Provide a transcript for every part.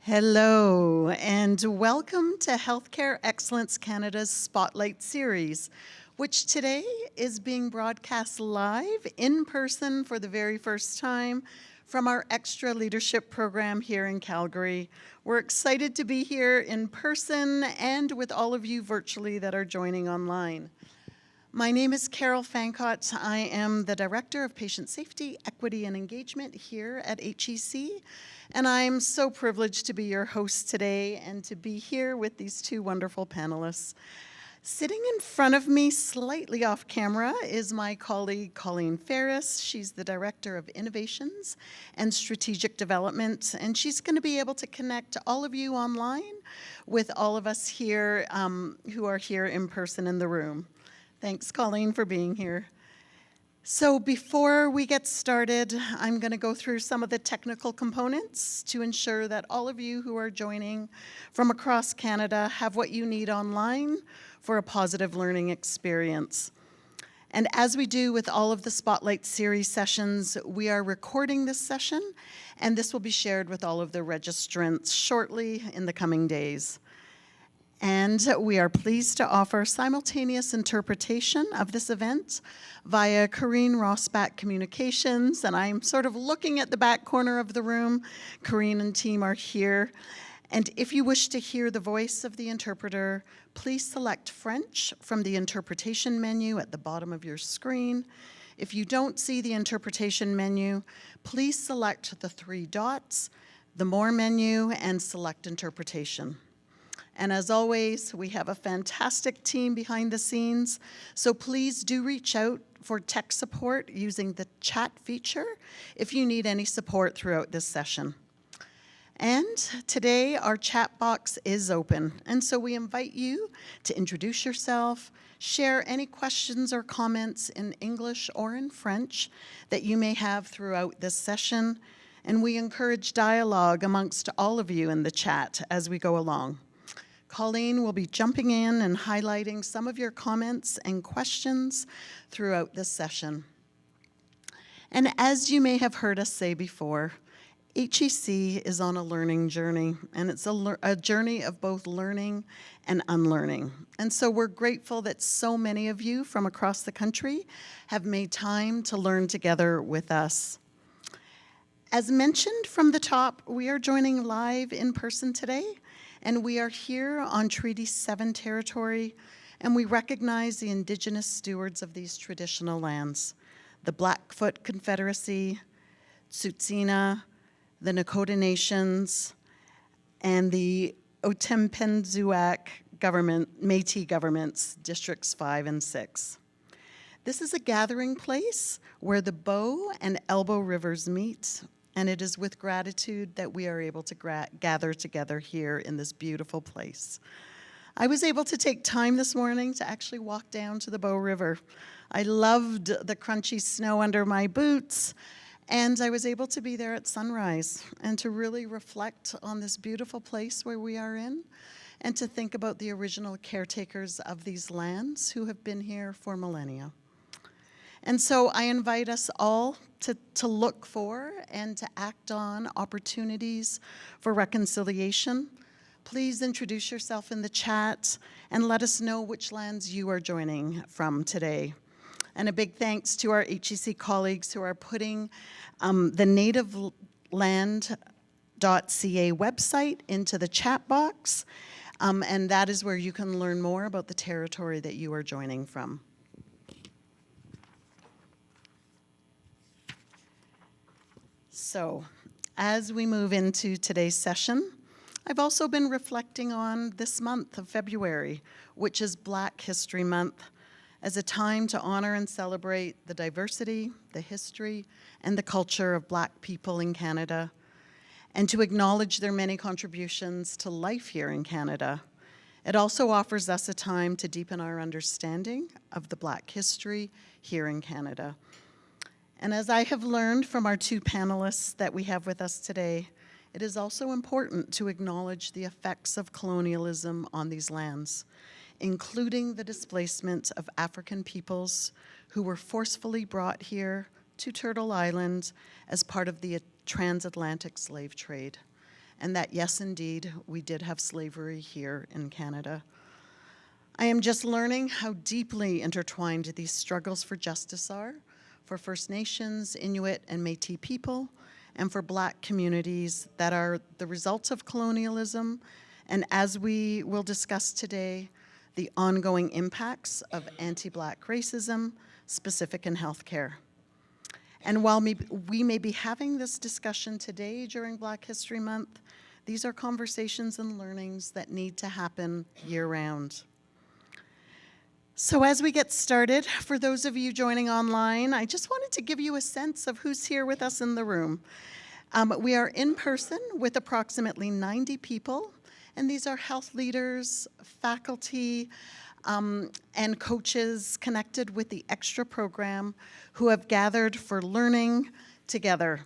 Hello, and welcome to Healthcare Excellence Canada's Spotlight Series, which today is being broadcast live in person for the very first time from our Extra Leadership Program here in Calgary. We're excited to be here in person and with all of you virtually that are joining online. My name is Carol Fancott. I am the Director of Patient Safety, Equity, and Engagement here at HEC, and I'm so privileged to be your host today and to be here with these two wonderful panelists. Sitting in front of me, slightly off camera, is my colleague Colleen Ferris. She's the Director of Innovations and Strategic Development, and she's going to be able to connect all of you online with all of us here who are here in person in the room. Thanks, Colleen, for being here. So before we get started, I'm going to go through some of the technical components to ensure that all of you who are joining from across Canada have what you need online for a positive learning experience. And as we do with all of the Spotlight Series sessions, we are recording this session, and this will be shared with all of the registrants shortly in the coming days. And we are pleased to offer simultaneous interpretation of this event via Corrine Rossback Communications, and I'm sort of looking at the back corner of the room. Corrine and team are here. And if you wish to hear the voice of the interpreter, please select French from the interpretation menu at the bottom of your screen. If you don't see the interpretation menu, please select the three dots, the More menu, and select Interpretation. And as always, we have a fantastic team behind the scenes, so please do reach out for tech support using the chat feature if you need any support throughout this session. And today our chat box is open, and so we invite you to introduce yourself, share any questions or comments in English or in French that you may have throughout this session, and we encourage dialogue amongst all of you in the chat as we go along. Colleen will be jumping in and highlighting some of your comments and questions throughout this session. And as you may have heard us say before, HEC is on a learning journey, and it's a journey of both learning and unlearning. And so we're grateful that so many of you from across the country have made time to learn together with us. As mentioned from the top, we are joining live in person today, and we are here on Treaty 7 territory, and we recognize the Indigenous stewards of these traditional lands, the Blackfoot Confederacy, Tsuut'ina, the Nakota Nations, and the Otipemisiwak government, Métis governments, Districts 5 and 6. This is a gathering place where the Bow and Elbow rivers meet, and it is with gratitude that we are able to gather together here in this beautiful place. I was able to take time this morning to actually walk down to the Bow River. I loved the crunchy snow under my boots, and I was able to be there at sunrise and to really reflect on this beautiful place where we are in, and to think about the original caretakers of these lands who have been here for millennia. And so I invite us all to look for and to act on opportunities for reconciliation. Please introduce yourself in the chat and let us know which lands you are joining from today. And a big thanks to our HEC colleagues who are putting the nativeland.ca website into the chat box, and that is where you can learn more about the territory that you are joining from. So, as we move into today's session, I've also been reflecting on this month of February, which is Black History Month, as a time to honor and celebrate the diversity, the history, and the culture of Black people in Canada, and to acknowledge their many contributions to life here in Canada. It also offers us a time to deepen our understanding of the Black history here in Canada. And as I have learned from our two panelists that we have with us today, it is also important to acknowledge the effects of colonialism on these lands, including the displacement of African peoples who were forcefully brought here to Turtle Island as part of the transatlantic slave trade. and that, yes, indeed, we did have slavery here in Canada. I am just learning how deeply intertwined these struggles for justice are for First Nations, Inuit, and Métis people, and for Black communities that are the results of colonialism, and as we will discuss today, the ongoing impacts of anti-Black racism, specific in healthcare. And while we may be having this discussion today during Black History Month, these are conversations and learnings that need to happen year-round. So as we get started, for those of you joining online, I just wanted to give you a sense of who's here with us in the room. We are in person with approximately 90 people, and these are health leaders, faculty, and coaches connected with the Extra program who have gathered for learning together.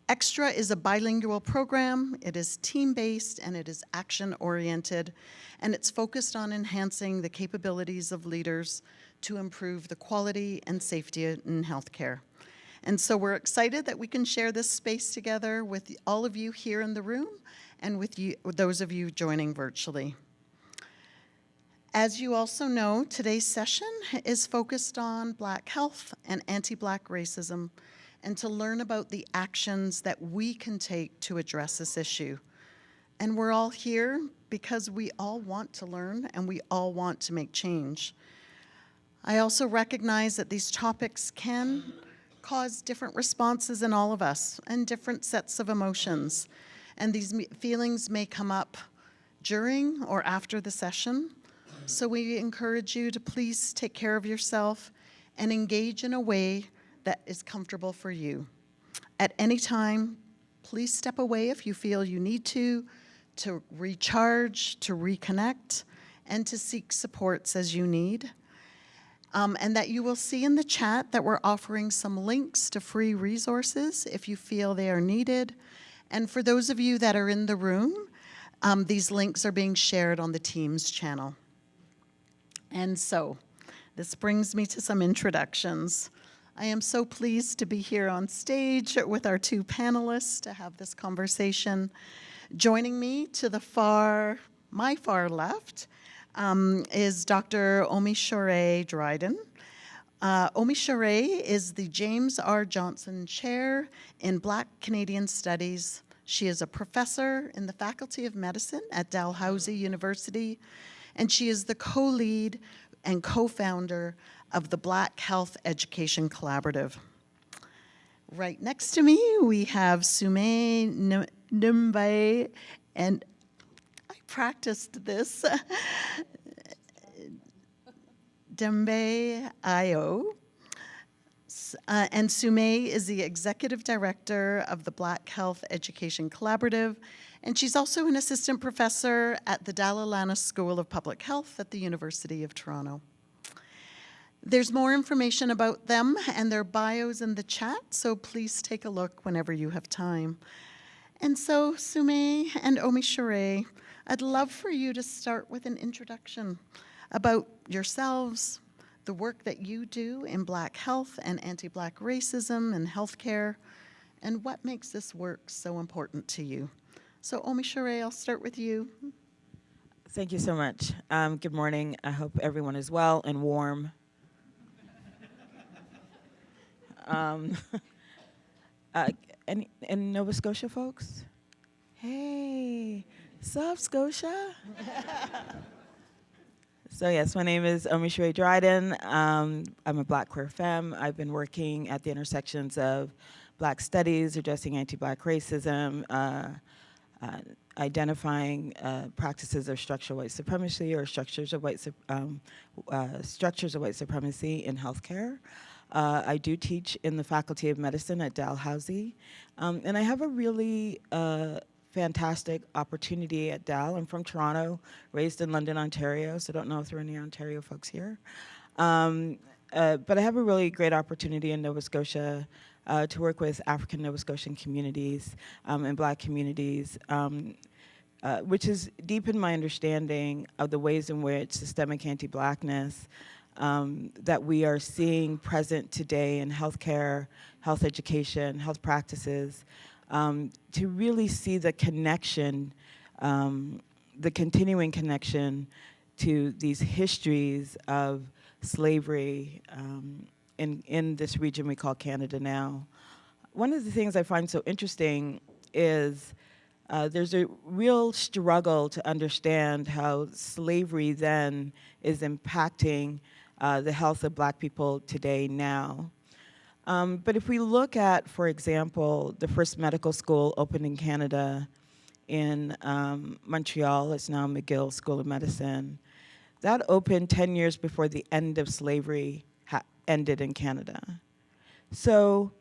Extra is a bilingual program, it is team-based, and it is action-oriented, and it's focused on enhancing the capabilities of leaders to improve the quality and safety in healthcare. And so we're excited that we can share this space together with all of you here in the room and with those of you joining virtually. As you also know, today's session is focused on Black health and anti-Black racism, and to learn about the actions that we can take to address this issue. And we're all here because we all want to learn and we all want to make change. I also recognize that these topics can cause different responses in all of us and different sets of emotions. And these feelings may come up during or after the session. So we encourage you to please take care of yourself and engage in a way that is comfortable for you. At any time, please step away if you feel you need to recharge, to reconnect, and to seek supports as you need. And that you will see in the chat that we're offering some links to free resources if you feel they are needed. And for those of you that are in the room, these links are being shared on the Teams channel. And so, this brings me to some introductions. I am so pleased to be here on stage with our two panelists to have this conversation. Joining me to my far left, is Dr. OmiSoore Dryden. OmiSoore is the James R. Johnston Chair in Black Canadian Studies. She is a professor in the Faculty of Medicine at Dalhousie University, and she is the co-lead and co-founder of the Black Health Education Collaborative. Right next to me, we have Sume Numbai, and I practiced this, Dembe Ayo. And Sume is the Executive Director of the Black Health Education Collaborative, and she's also an assistant professor at the Dalhousie School of Public Health at the University of Toronto. There's more information about them and their bios in the chat, so please take a look whenever you have time. And so, Sume and OmiSoore, I'd love for you to start with an introduction about yourselves, the work that you do in Black health and anti-Black racism and healthcare, and what makes this work so important to you. So OmiSoore, I'll start with you. Thank you so much. Good morning. I hope everyone is well and warm. In Nova Scotia, folks? Hey, sup, Scotia? So yes, my name is OmiSoore Dryden. I'm a Black queer femme. I've been working at the intersections of Black studies, addressing anti-Black racism, identifying practices of structural white supremacy or structures of white supremacy in healthcare. I do teach in the Faculty of Medicine at Dalhousie, and I have a really fantastic opportunity at Dal. I'm from Toronto, raised in London, Ontario, so I don't know if there are any Ontario folks here. But I have a really great opportunity in Nova Scotia to work with African Nova Scotian communities and Black communities, which has deepened my understanding of the ways in which systemic anti-Blackness that we are seeing present today in healthcare, health education, health practices, to really see the connection, the continuing connection to these histories of slavery in this region we call Canada now. One of the things I find so interesting is there's a real struggle to understand how slavery then is impacting the health of Black people today now. But if we look at, for example, the first medical school opened in Canada in Montreal, it's now McGill School of Medicine, that opened 10 years before the end of slavery ended in Canada. So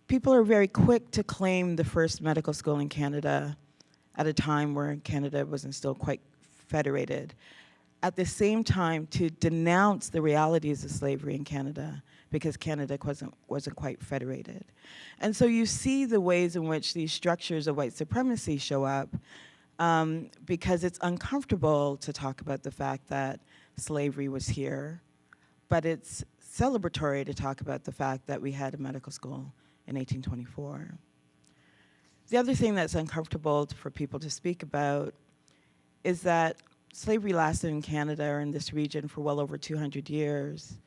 people are very quick to claim the first medical school in Canada at a time where Canada wasn't still quite federated. At the same time, to denounce the realities of slavery in Canada because Canada wasn't quite federated. And so you see the ways in which these structures of white supremacy show up because it's uncomfortable to talk about the fact that slavery was here, but it's celebratory to talk about the fact that we had a medical school in 1824. The other thing that's uncomfortable for people to speak about is that slavery lasted in Canada or in this region for well over 200 years,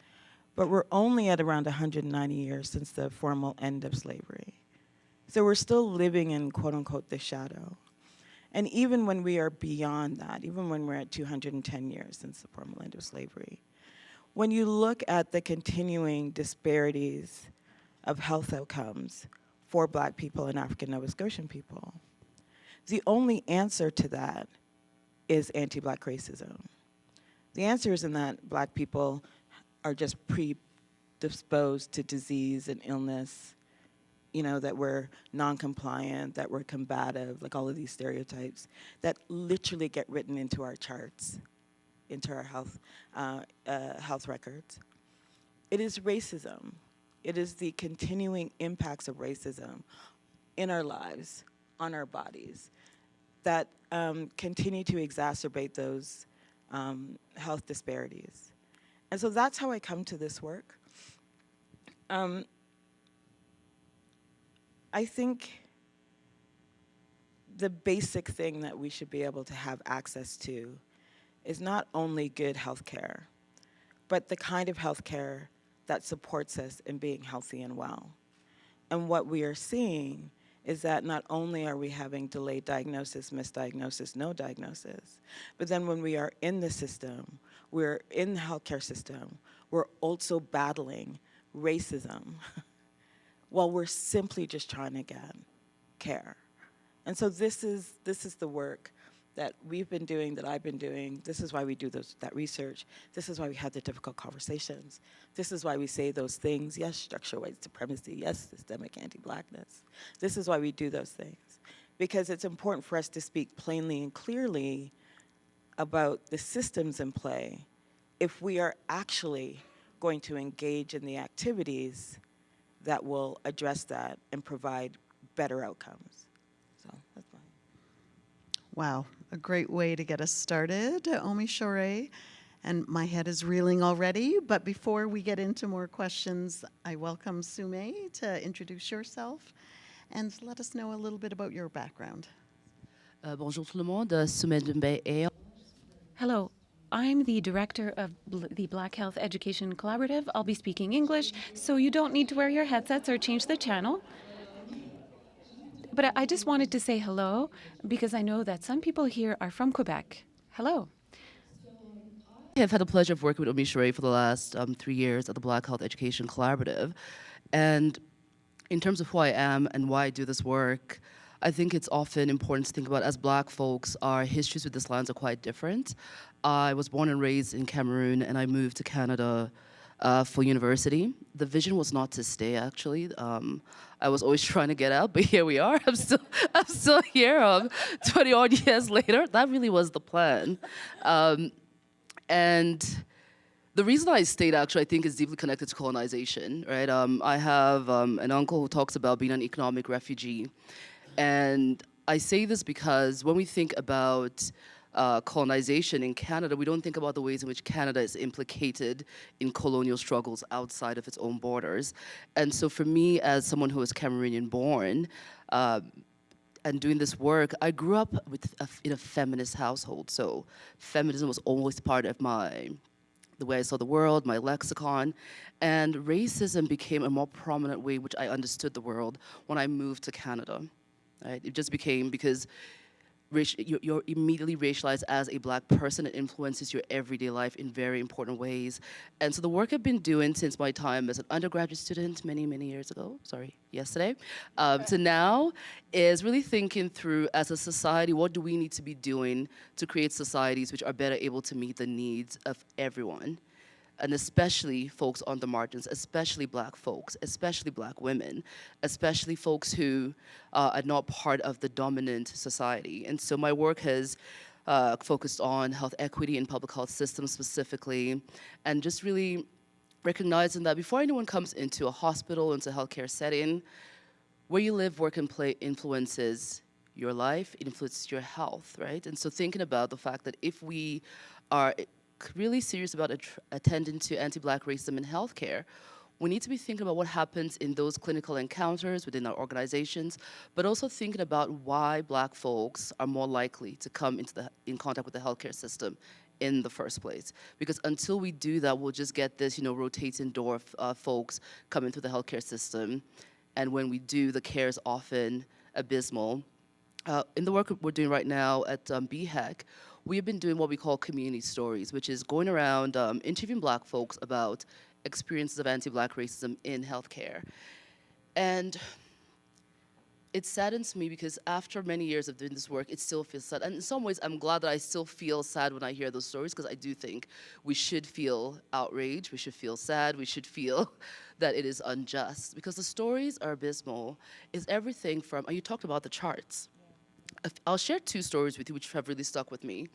but we're only at around 190 years since the formal end of slavery. So we're still living in, quote unquote, the shadow. And even when we are beyond that, even when we're at 210 years since the formal end of slavery, when you look at the continuing disparities of health outcomes for Black people and African Nova Scotian people, the only answer to that is anti-Black racism. The answer isn't that Black people are just predisposed to disease and illness, you know, that we're non-compliant, that we're combative, like all of these stereotypes that literally get written into our charts, into our health records. It is racism. It is the continuing impacts of racism in our lives, on our bodies, that continue to exacerbate those health disparities. And so that's how I come to this work. I think the basic thing that we should be able to have access to is not only good healthcare, but the kind of healthcare that supports us in being healthy and well. And what we are seeing is that not only are we having delayed diagnosis, misdiagnosis, no diagnosis, but then when we are in the system, we're in the healthcare system, we're also battling racism while we're simply just trying to get care. And so this is the work that we've been doing, that I've been doing. This is why we do that research. This is why we have the difficult conversations. This is why we say those things. Yes, structural white supremacy. Yes, systemic anti-Blackness. This is why we do those things. Because it's important for us to speak plainly and clearly about the systems in play if we are actually going to engage in the activities that will address that and provide better outcomes. So that's fine. Wow, a great way to get us started, OmiSoore. And my head is reeling already, but before we get into more questions, I welcome Sume to introduce yourself and let us know a little bit about your background. Bonjour tout le monde, Sume Dumbe. Hello, I'm the director of the Black Health Education Collaborative. I'll be speaking English, so you don't need to wear your headsets or change the channel. But I just wanted to say hello because I know that some people here are from Quebec. Hello. I have had the pleasure of working with OmiSoore for the last 3 years at the Black Health Education Collaborative. And in terms of who I am and why I do this work, I think it's often important to think about, as Black folks, our histories with this land are quite different. I was born and raised in Cameroon, and I moved to Canada for university. The vision was not to stay, actually. I was always trying to get out, but here we are. I'm still here 20-odd years later. That really was the plan. And the reason I stayed, actually, I think is deeply connected to colonization, right? I have an uncle who talks about being an economic refugee. And I say this because when we think about colonization in Canada, we don't think about the ways in which Canada is implicated in colonial struggles outside of its own borders. And so for me, as someone who is Cameroonian born, and doing this work, I grew up in a feminist household. So feminism was always part of the way I saw the world, my lexicon. And racism became a more prominent way which I understood the world when I moved to Canada. Right? It just became because you're immediately racialized as a Black person. It influences your everyday life in very important ways. And so the work I've been doing since my time as an undergraduate student many, many years ago, yesterday, to now, is really thinking through, as a society, what do we need to be doing to create societies which are better able to meet the needs of everyone, and especially folks on the margins, especially Black folks, especially Black women, especially folks who are not part of the dominant society. And so my work has focused on health equity and public health systems specifically, and just really recognizing that before anyone comes into a hospital, into a healthcare setting, where you live, work, and play influences your life, influences your health, right? And so thinking about the fact that if we are really serious about attending to anti-Black racism in healthcare, we need to be thinking about what happens in those clinical encounters within our organizations, but also thinking about why Black folks are more likely to come in contact with the healthcare system in the first place. Because until we do that, we'll just get this, rotating door of folks coming through the healthcare system. And when we do, the care is often abysmal. In the work we're doing right now at BHEC, we have been doing what we call community stories, which is going around interviewing Black folks about experiences of anti-Black racism in healthcare. And it saddens me because after many years of doing this work, it still feels sad. And in some ways, I'm glad that I still feel sad when I hear those stories, because I do think we should feel outraged, we should feel sad, we should feel that it is unjust, because the stories are abysmal. Is everything from, you talked about the charts. I'll share two stories with you which have really stuck with me.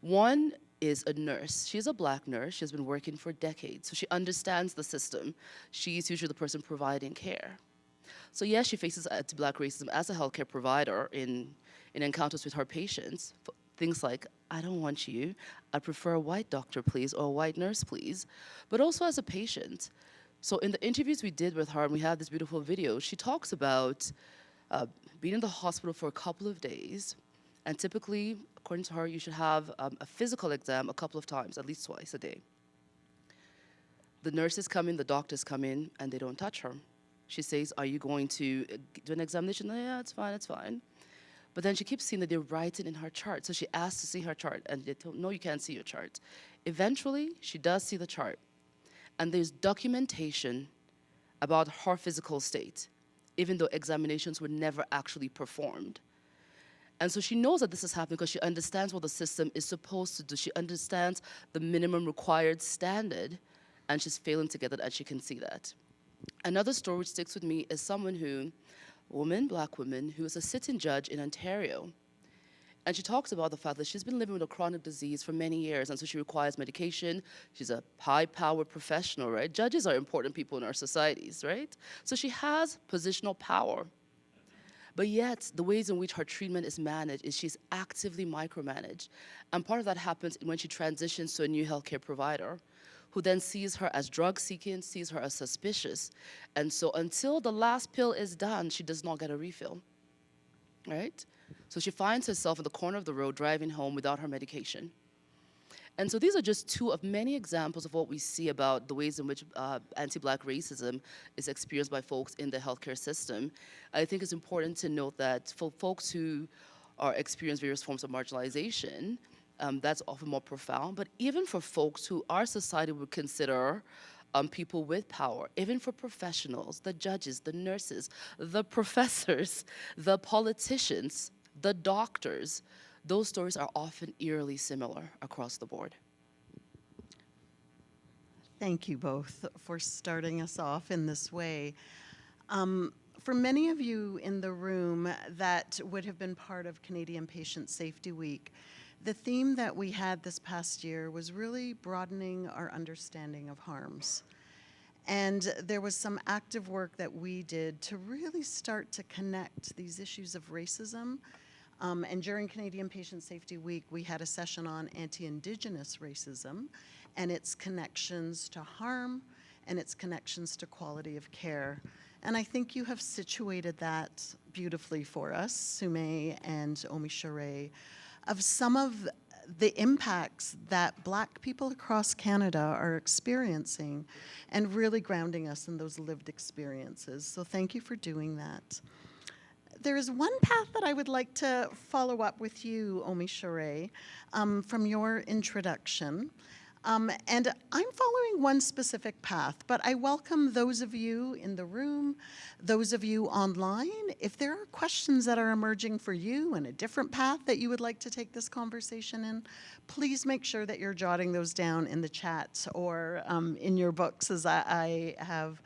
One is a nurse. She's a Black nurse. She's been working for decades, so she understands the system. She's usually the person providing care. So yes, she faces anti-Black racism as a healthcare provider in encounters with her patients. Things like, I don't want you, I prefer a white doctor, please, or a white nurse, please. But also as a patient. So in the interviews we did with her, and we have this beautiful video, she talks about being in the hospital for a couple of days, and typically, according to her, you should have a physical exam a couple of times, at least twice a day. The nurses come in, the doctors come in, and they don't touch her. She says, are you going to do an examination? Yeah, it's fine, it's fine. But then she keeps seeing that they're writing in her chart, so she asks to see her chart, and they tell, no, you can't see your chart. Eventually, she does see the chart, and there's documentation about her physical state, even though examinations were never actually performed. And so she knows that this is happening because she understands what the system is supposed to do. She understands the minimum required standard, and she's failing to get it, and she can see that. Another story which sticks with me is someone Black woman, who is a sitting judge in Ontario. And she talks about the fact that she's been living with a chronic disease for many years, and so she requires medication. She's a high-powered professional, right? Judges are important people in our societies, right? So she has positional power. But yet, the ways in which her treatment is managed is she's actively micromanaged. And part of that happens when she transitions to a new healthcare provider, who then sees her as drug-seeking, sees her as suspicious. And so until the last pill is done, she does not get a refill, right? So she finds herself in the corner of the road driving home without her medication. And so these are just two of many examples of what we see about the ways in which anti-Black racism is experienced by folks in the healthcare system. I think it's important to note that for folks who experience various forms of marginalization, that's often more profound. But even for folks who our society would consider people with power, even for professionals, the judges, the nurses, the professors, the politicians, the doctors, those stories are often eerily similar across the board. Thank you both for starting us off in this way. For many of you in the room that would have been part of Canadian Patient Safety Week, the theme that we had this past year was really broadening our understanding of harms. And there was some active work that we did to really start to connect these issues of racism And during Canadian Patient Safety Week, we had a session on anti-Indigenous racism and its connections to harm and its connections to quality of care. And I think you have situated that beautifully for us, Sumay and OmiSoore, of some of the impacts that Black people across Canada are experiencing and really grounding us in those lived experiences. So thank you for doing that. There is one path that I would like to follow up with you, OmiSoore, from your introduction. And I'm following one specific path, but I welcome those of you in the room, those of you online. If there are questions that are emerging for you and a different path that you would like to take this conversation in, please make sure that you're jotting those down in the chat or in your books, as I have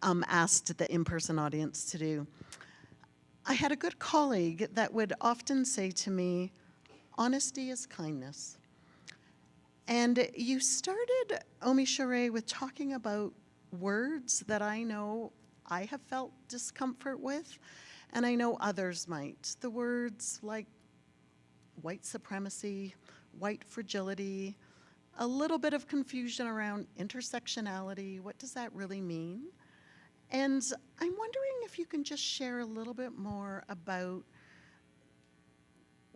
asked the in-person audience to do. I had a good colleague that would often say to me, honesty is kindness. And you started, OmiSoore, with talking about words that I know I have felt discomfort with, and I know others might. The words like white supremacy, white fragility, a little bit of confusion around intersectionality. What does that really mean? And I'm wondering if you can just share a little bit more about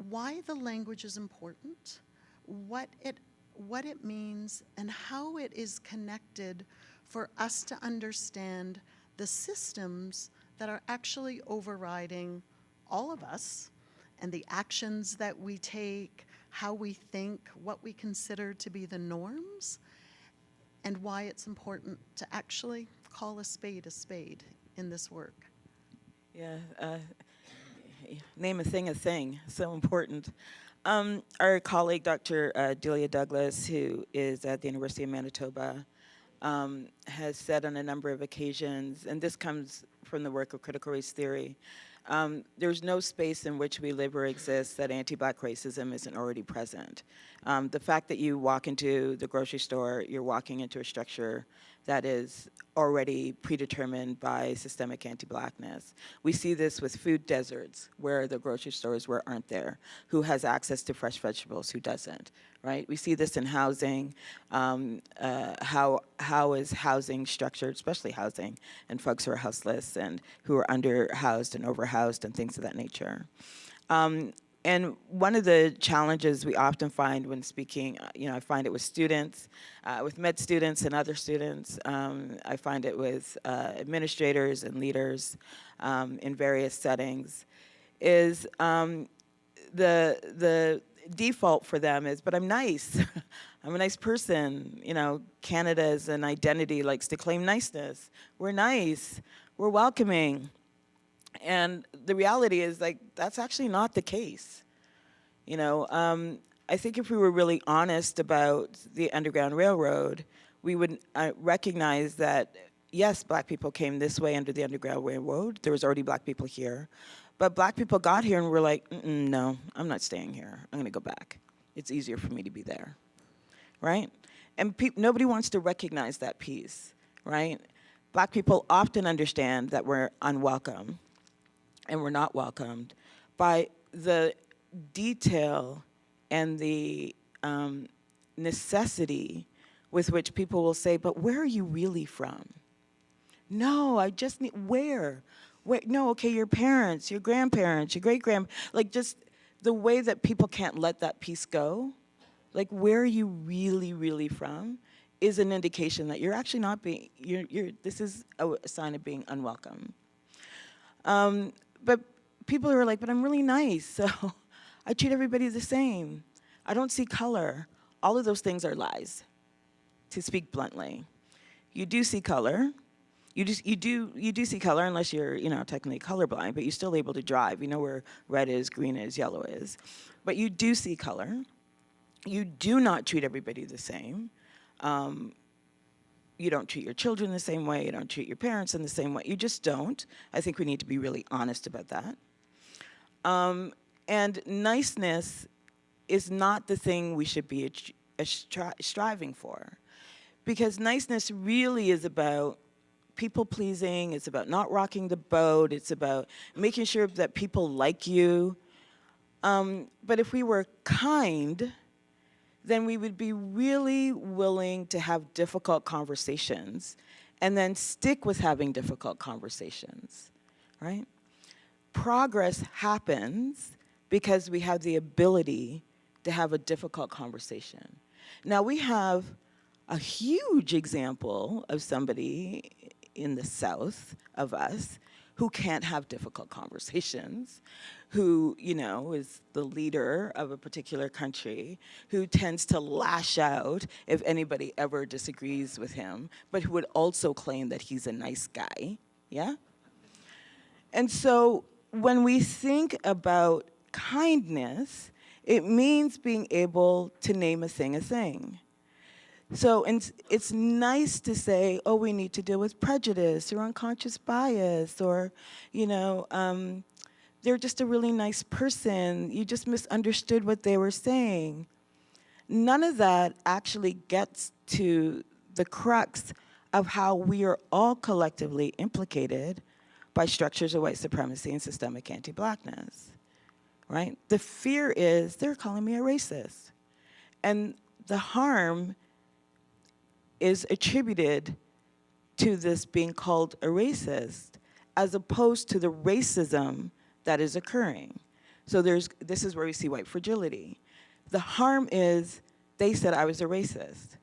why the language is important, what it means, and how it is connected for us to understand the systems that are actually overriding all of us and the actions that we take, how we think, what we consider to be the norms, and why it's important to actually call a spade in this work. Yeah, name a thing, so important. Our colleague, Dr. Delia Douglas, who is at the University of Manitoba, has said on a number of occasions, and this comes from the work of critical race theory, there's no space in which we live or exist that anti-Black racism isn't already present. The fact that you walk into the grocery store, you're walking into a structure that is already predetermined by systemic anti-Blackness. We see this with food deserts, where the grocery stores aren't there. Who has access to fresh vegetables, who doesn't, right? We see this in housing, how is housing structured, especially housing, and folks who are houseless and who are underhoused and overhoused and things of that nature. And one of the challenges we often find when speaking, I find it with students, with med students and other students. I find it with administrators and leaders in various settings, is the default for them is, but I'm nice. I'm a nice person. Canada as an identity likes to claim niceness. We're nice. We're welcoming. And the reality is, that's actually not the case. I think if we were really honest about the Underground Railroad, we would recognize that, yes, Black people came this way under the Underground Railroad. There was already Black people here. But Black people got here and were like, no, I'm not staying here. I'm going to go back. It's easier for me to be there, right? And nobody wants to recognize that piece, right? Black people often understand that we're unwelcome and we're not welcomed by the detail and the necessity with which people will say, but where are you really from? No, I just need, where? No, okay, your parents, your grandparents, your great-grandparents, just the way that people can't let that piece go, where are you really, really from, is an indication that you're actually not being, this is a sign of being unwelcome. But people are like, but I'm really nice, so I treat everybody the same. I don't see color. All of those things are lies, to speak bluntly. You do see color. You do see color unless you're, technically colorblind, but you're still able to drive. You know where red is, green is, yellow is. But you do see color. You do not treat everybody the same. You don't treat your children the same way. You don't treat your parents in the same way. You just don't. I think we need to be really honest about that. And niceness is not the thing we should be striving for. Because niceness really is about people pleasing, it's about not rocking the boat, it's about making sure that people like you. But if we were kind, then we would be really willing to have difficult conversations and then stick with having difficult conversations, right? Progress happens because we have the ability to have a difficult conversation. Now we have a huge example of somebody in the South of us who can't have difficult conversations, who, you know, is the leader of a particular country, who tends to lash out if anybody ever disagrees with him, but who would also claim that he's a nice guy, yeah? And so when we think about kindness, it means being able to name a thing. So it's nice to say, oh, we need to deal with prejudice or unconscious bias, or, you know, they're just a really nice person. You just misunderstood what they were saying. None of that actually gets to the crux of how we are all collectively implicated by structures of white supremacy and systemic anti-blackness, right? The fear is they're calling me a racist. And the harm is attributed to this being called a racist as opposed to the racism that is occurring. So this is where we see white fragility. The harm is they said I was a racist,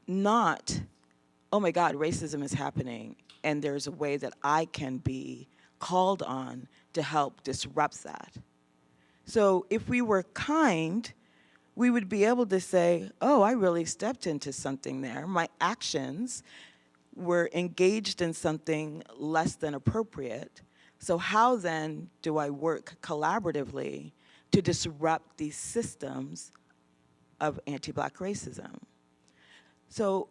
not, oh my God, racism is happening and there's a way that I can be called on to help disrupt that. So if we were kind, we would be able to say, oh, I really stepped into something there. My actions were engaged in something less than appropriate. So how then do I work collaboratively to disrupt these systems of anti-Black racism? So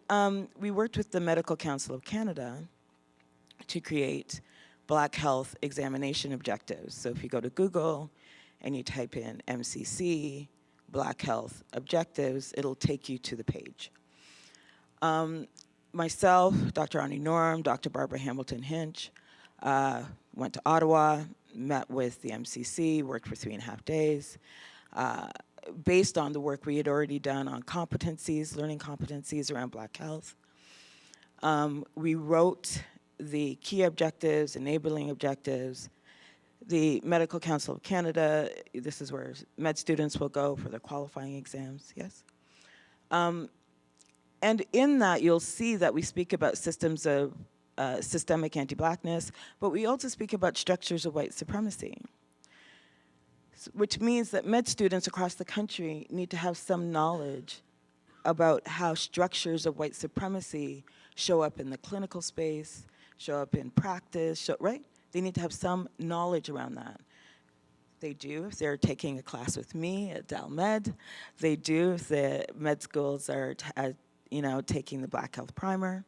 we worked with the Medical Council of Canada to create Black health examination objectives. So if you go to Google and you type in MCC, Black health objectives, it'll take you to the page. Myself, Dr. Ani Norm, Dr. Barbara Hamilton Hinch, went to Ottawa, met with the MCC, worked for 3.5 days. Based on the work we had already done on competencies, learning competencies around Black health, we wrote the key objectives, enabling objectives. The Medical Council of Canada, this is where med students will go for their qualifying exams, yes? And in that, you'll see that we speak about systems of systemic anti-Blackness, but we also speak about structures of white supremacy, which means that med students across the country need to have some knowledge about how structures of white supremacy show up in the clinical space, show up in practice, right? They need to have some knowledge around that. They do if they're taking a class with me at Dal Med. They do if the med schools are you know, taking the Black Health Primer.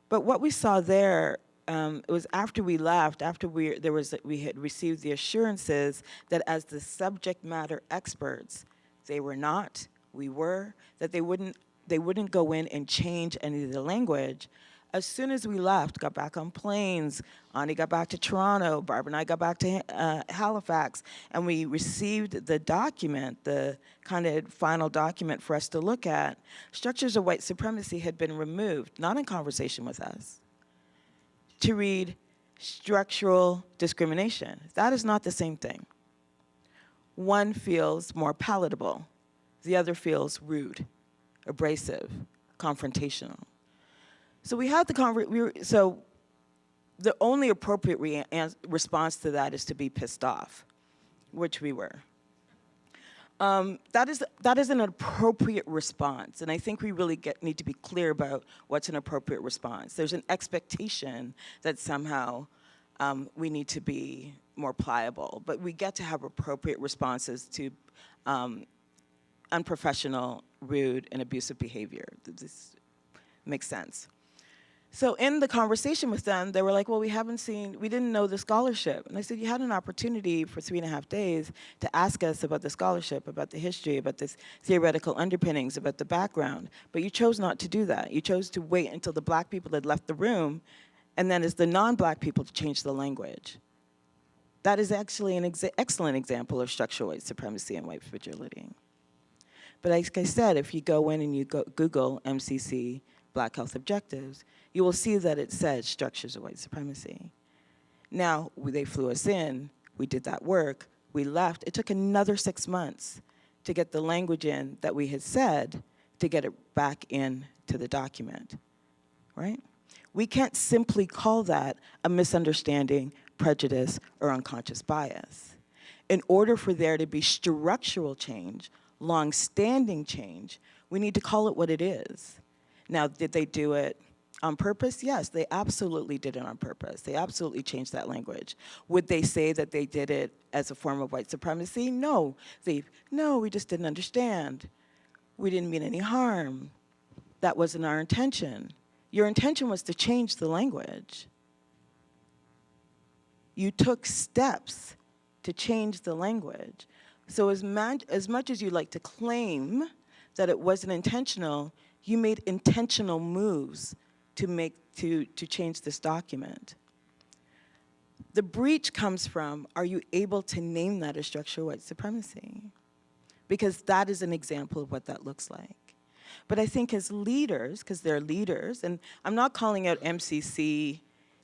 But what we saw there, it was after we left, after we had received the assurances that as the subject matter experts, they were not, we were, that they wouldn't go in and change any of the language. As soon as we left, got back on planes, Ani got back to Toronto, Barbara and I got back to Halifax, and we received the document, the kind of final document for us to look at. Structures of white supremacy had been removed, not in conversation with us, to read structural discrimination. That is not the same thing. One feels more palatable. The other feels rude, abrasive, confrontational. So we had so the only appropriate response to that is to be pissed off, which we were. That is an appropriate response, and I think we really need to be clear about what's an appropriate response. There's an expectation that somehow we need to be more pliable, but we get to have appropriate responses to unprofessional, rude, and abusive behavior. This makes sense. So in the conversation with them, they were like, well, we didn't know the scholarship. And I said, you had an opportunity for 3.5 days to ask us about the scholarship, about the history, about the theoretical underpinnings, about the background. But you chose not to do that. You chose to wait until the Black people had left the room, and then as the non-Black people to change the language. That is actually an excellent example of structural white supremacy and white fragility. But like I said, if you go in and you Google MCC Black Health Objectives, you will see that it says structures of white supremacy. Now, they flew us in, we did that work, we left. It took another 6 months to get the language in that we had said to get it back into the document, right? We can't simply call that a misunderstanding, prejudice, or unconscious bias. In order for there to be structural change, long-standing change, we need to call it what it is. Now, did they do it on purpose? Yes, they absolutely did it on purpose. They absolutely changed that language. Would they say that they did it as a form of white supremacy? No. No, we just didn't understand. We didn't mean any harm. That wasn't our intention. Your intention was to change the language. You took steps to change the language. So as much as you like to claim that it wasn't intentional, you made intentional moves to change this document. The breach comes from, are you able to name that as structural white supremacy? Because that is an example of what that looks like. But I think as leaders, because they're leaders, and I'm not calling out MCC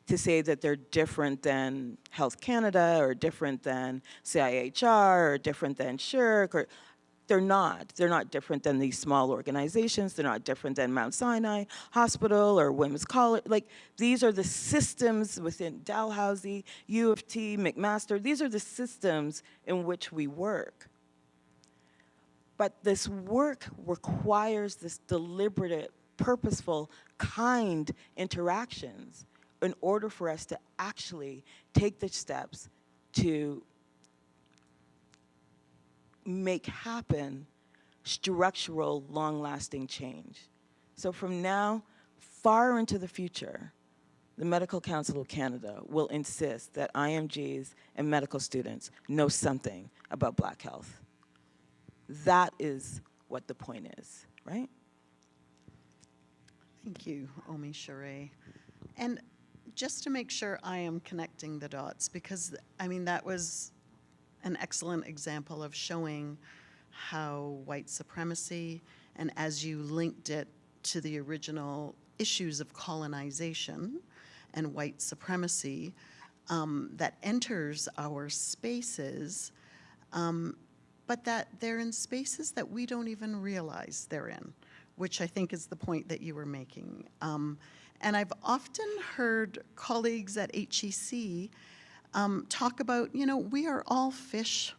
to say that they're different than Health Canada or different than CIHR or different than SHRC, or they're not. They're not different than these small organizations. They're not different than Mount Sinai Hospital or Women's College. Like, these are the systems within Dalhousie, U of T, McMaster. These are the systems in which we work. But this work requires this deliberate, purposeful, kind interactions in order for us to actually take the steps to make happen structural, long-lasting change. So from now far into the future, the Medical Council of Canada will insist that IMGs and medical students know something about Black health. That is what the point is, right? Thank you, OmiSoore. And just to make sure I am connecting the dots, because, I mean, that was an excellent example of showing how white supremacy, and as you linked it to the original issues of colonization and white supremacy, that enters our spaces, but that they're in spaces that we don't even realize they're in, which I think is the point that you were making. And I've often heard colleagues at HEC talk about, you know, we are all fish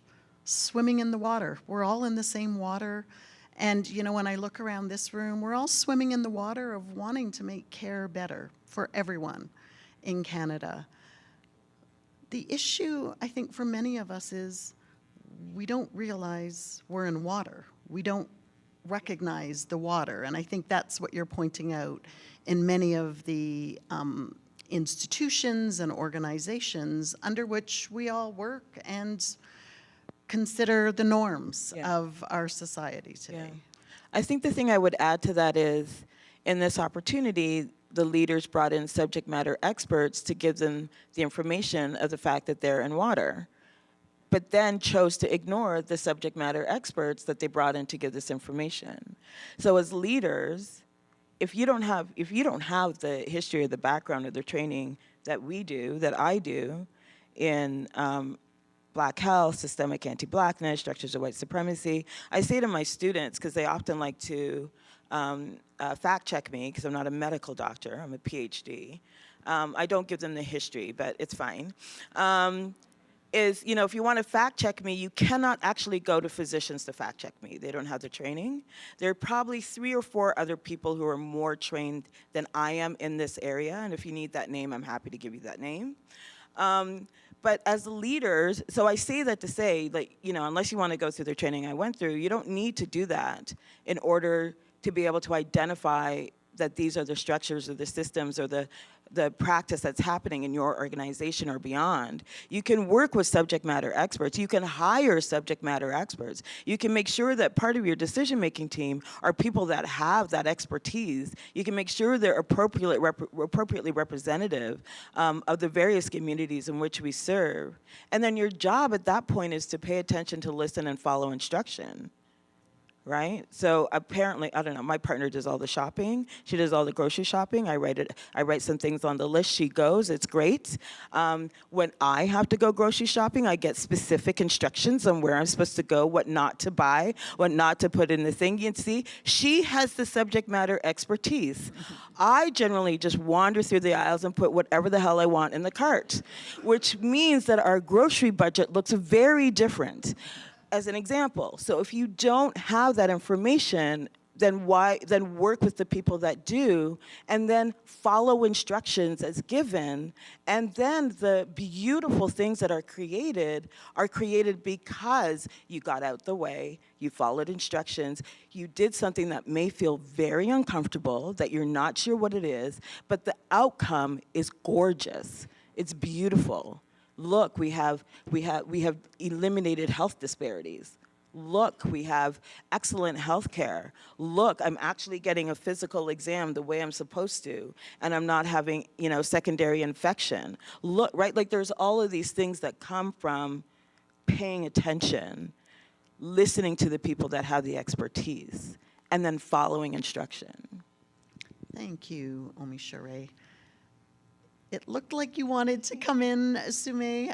swimming in the water. We're all in the same water. And, you know, when I look around this room, we're all swimming in the water of wanting to make care better for everyone in Canada. The issue, I think, for many of us is we don't realize we're in water. We don't recognize the water. And I think that's what you're pointing out in many of the institutions and organizations under which we all work and consider the norms of our society today. Yeah. I think the thing I would add to that is, in this opportunity, the leaders brought in subject matter experts to give them the information of the fact that they're in water, but then chose to ignore the subject matter experts that they brought in to give this information. So as leaders, if you don't have the history or the background or the training that we do, that I do, in Black health, systemic anti-Blackness, structures of white supremacy, I say to my students, because they often like to fact check me, because I'm not a medical doctor, I'm a PhD. I don't give them the history, but it's fine. Is, you know, if you want to fact check me, you cannot actually go to physicians to fact check me. They don't have the training. There are probably 3 or 4 other people who are more trained than I am in this area, and if you need that name, I'm happy to give you that name. But as leaders, so I say that to say, like, you know, unless you want to go through the training I went through, you don't need to do that in order to be able to identify that these are the structures or the systems or the the practice that's happening in your organization or beyond. You can work with subject matter experts. You can hire subject matter experts. You can make sure that part of your decision-making team are people that have that expertise. You can make sure they're appropriately representative of the various communities in which we serve. And then your job at that point is to pay attention, to listen, and follow instruction. Right? So apparently, I don't know, my partner does all the shopping. She does all the grocery shopping. I write some things on the list. She goes, it's great. When I have to go grocery shopping, I get specific instructions on where I'm supposed to go, what not to buy, what not to put in the thing. You see, she has the subject matter expertise. I generally just wander through the aisles and put whatever the hell I want in the cart, which means that our grocery budget looks very different. As an example, so if you don't have that information, then work with the people that do, and then follow instructions as given, and then the beautiful things that are created because you got out the way, you followed instructions, you did something that may feel very uncomfortable, that you're not sure what it is, but the outcome is gorgeous. It's beautiful. Look, we have eliminated health disparities. Look, we have excellent health care. Look, I'm actually getting a physical exam the way I'm supposed to, and I'm not having, secondary infection. Look, right? Like there's all of these things that come from paying attention, listening to the people that have the expertise, and then following instruction. Thank you, OmiSoore. It looked like you wanted to come in, Sume.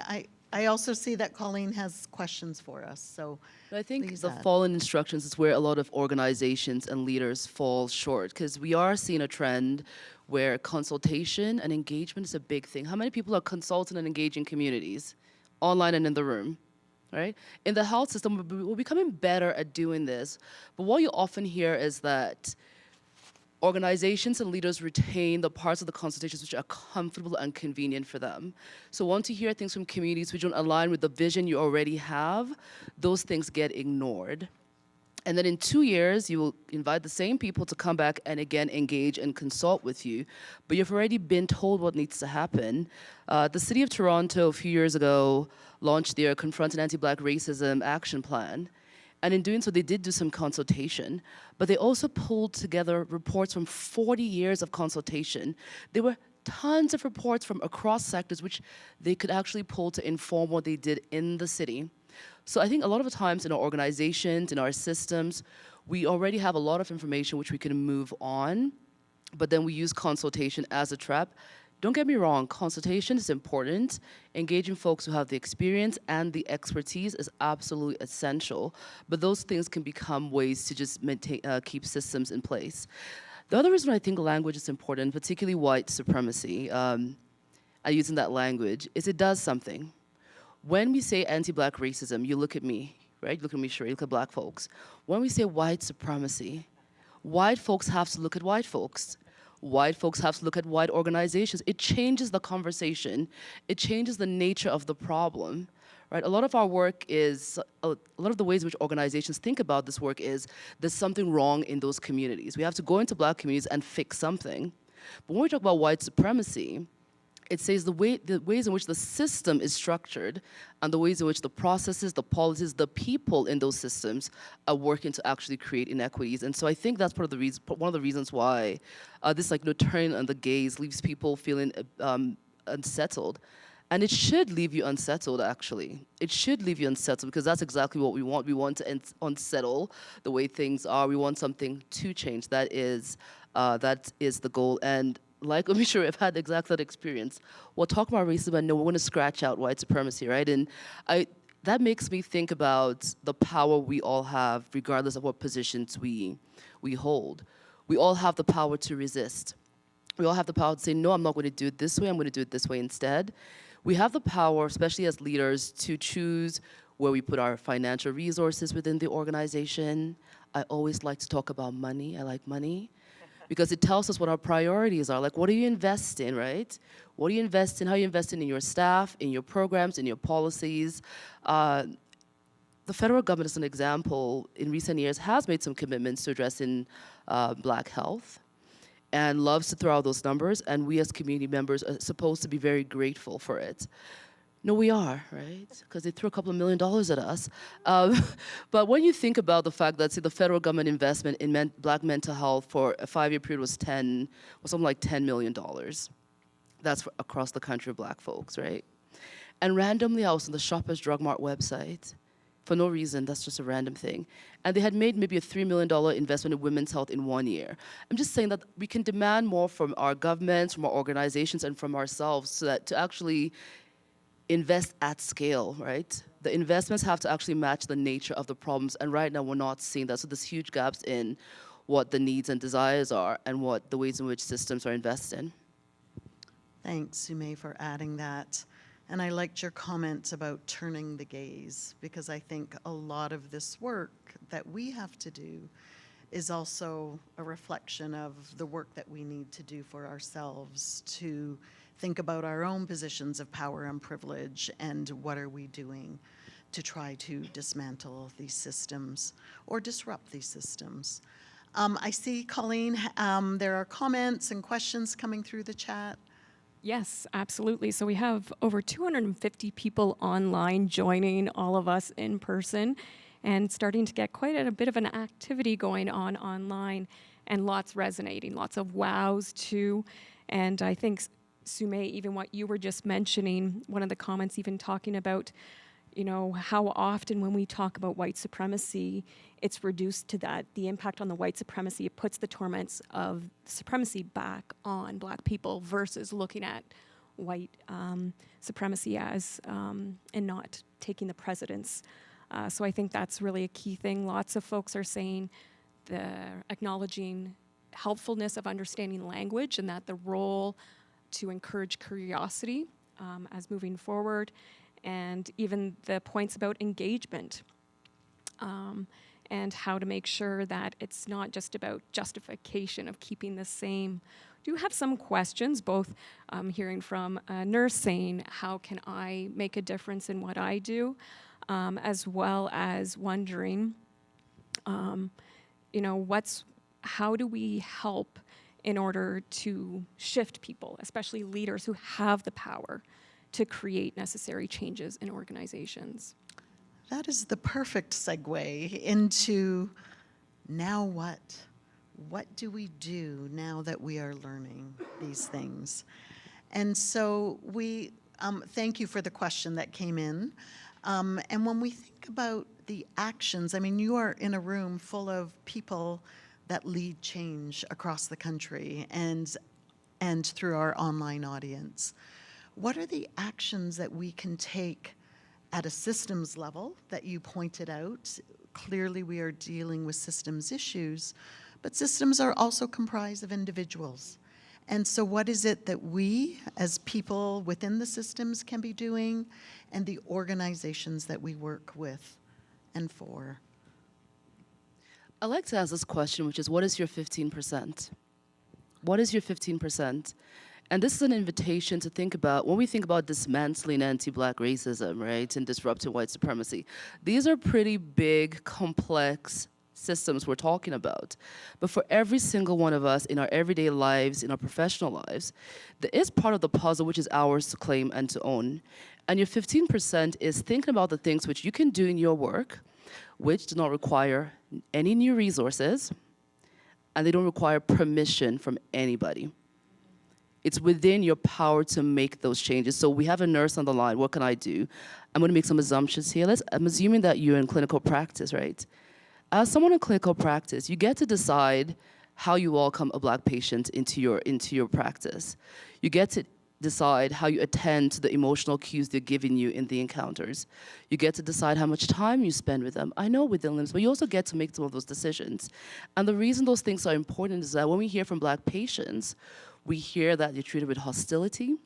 I also see that Colleen has questions for us, so I think please the add. fallen instructions is where a lot of organizations and leaders fall short, because we are seeing a trend where consultation and engagement is a big thing. How many people are consulting and engaging communities, online and in the room, right? In the health system, we're becoming better at doing this, but what you often hear is that organizations and leaders retain the parts of the consultations which are comfortable and convenient for them. So once you hear things from communities which don't align with the vision you already have, those things get ignored. And then in 2 years, you will invite the same people to come back and again engage and consult with you, but you've already been told what needs to happen. The City of Toronto a few years ago launched their Confronting Anti-Black Racism Action Plan. And in doing so, they did do some consultation, but they also pulled together reports from 40 years of consultation. There were tons of reports from across sectors which they could actually pull to inform what they did in the city. So I think a lot of the times in our organizations, in our systems, we already have a lot of information which we can move on, but then we use consultation as a trap. Don't get me wrong, consultation is important. Engaging folks who have the experience and the expertise is absolutely essential, but those things can become ways to just maintain, keep systems in place. The other reason I think language is important, particularly white supremacy, and using that language, is it does something. When we say anti-Black racism, you look at me, right? You look at me, Sheree, look at Black folks. When we say white supremacy, white folks have to look at white folks. White folks have to look at white organizations. It changes the conversation. It changes the nature of the problem, right? A lot of our work is, a lot of the ways in which organizations think about this work is there's something wrong in those communities. We have to go into Black communities and fix something. But when we talk about white supremacy, it says the ways in which the system is structured and the ways in which the processes, the policies, the people in those systems are working to actually create inequities. And so I think that's one of the reasons why this turn on the gaze leaves people feeling unsettled. And it should leave you unsettled, actually. It should leave you unsettled because that's exactly what we want. We want to unsettle the way things are. We want something to change. That is the goal. And like OmiSoore, I've had exactly that experience. We'll talk about racism and no, we're going to scratch out white supremacy, right? And that makes me think about the power we all have, regardless of what positions we hold. We all have the power to resist. We all have the power to say, no, I'm not going to do it this way, I'm going to do it this way instead. We have the power, especially as leaders, to choose where we put our financial resources within the organization. I always like to talk about money. I like money because it tells us what our priorities are. Like, what do you invest in, right? What do you invest in? How are you investing in your staff, in your programs, in your policies? The federal government, as an example, in recent years has made some commitments to addressing Black health. and loves to throw out those numbers, and we as community members are supposed to be very grateful for it. No, we are, right? Because they threw a couple of $1 million at us. But when you think about the fact that, see, the federal government investment in Black mental health for a 5-year period was something like $10 million. That's for across the country of Black folks, right? And randomly, I was on the Shoppers Drug Mart website for no reason. That's just a random thing. And they had made maybe a $3 million investment in women's health in 1 year. I'm just saying that we can demand more from our governments, from our organizations, and from ourselves so that to actually invest at scale, right? The investments have to actually match the nature of the problems, and right now we're not seeing that. So there's huge gaps in what the needs and desires are and what the ways in which systems are invested in. Thanks, Sume, for adding that. And I liked your comments about turning the gaze, because I think a lot of this work that we have to do is also a reflection of the work that we need to do for ourselves to think about our own positions of power and privilege and what are we doing to try to dismantle these systems or disrupt these systems. I see, Colleen, there are comments and questions coming through the chat. Yes, absolutely. So we have over 250 people online joining all of us in person and starting to get quite a bit of an activity going on online, and lots resonating, lots of wows too. And I think, Sume, even what you were just mentioning, one of the comments even talking about, you know, how often when we talk about white supremacy, it's reduced to that, the impact on the white supremacy, it puts the torments of supremacy back on Black people versus looking at white supremacy as, and not taking the precedence. So I think that's really a key thing. Lots of folks are saying acknowledging helpfulness of understanding language and that the role to encourage curiosity as moving forward, and even the points about engagement and how to make sure that it's not just about justification of keeping the same. Do have some questions, both hearing from a nurse saying, how can I make a difference in what I do, as well as wondering, you know, how do we help in order to shift people, especially leaders who have the power to create necessary changes in organizations? That is the perfect segue into now what? What do we do now that we are learning these things? And so we thank you for the question that came in. And when we think about the actions, I mean, you are in a room full of people that lead change across the country and through our online audience. What are the actions that we can take at a systems level that you pointed out? Clearly we are dealing with systems issues, but systems are also comprised of individuals. And so what is it that we as people within the systems can be doing, and the organizations that we work with and for? I'd like to ask this question, which is, what is your 15%? What is your 15%? And this is an invitation to think about, when we think about dismantling anti-Black racism, right, and disrupting white supremacy, these are pretty big, complex systems we're talking about. But for every single one of us in our everyday lives, in our professional lives, there is part of the puzzle which is ours to claim and to own. And your 15% is thinking about the things which you can do in your work, which do not require any new resources, and they don't require permission from anybody. It's within your power to make those changes. So we have a nurse on the line. What can I do? I'm going to make some assumptions here. I'm assuming that you're in clinical practice, right? As someone in clinical practice, you get to decide how you welcome a Black patient into your practice. You get to decide how you attend to the emotional cues they're giving you in the encounters. You get to decide how much time you spend with them. I know within limits, but you also get to make some of those decisions. And the reason those things are important is that when we hear from Black patients, we hear that they're treated with hostility,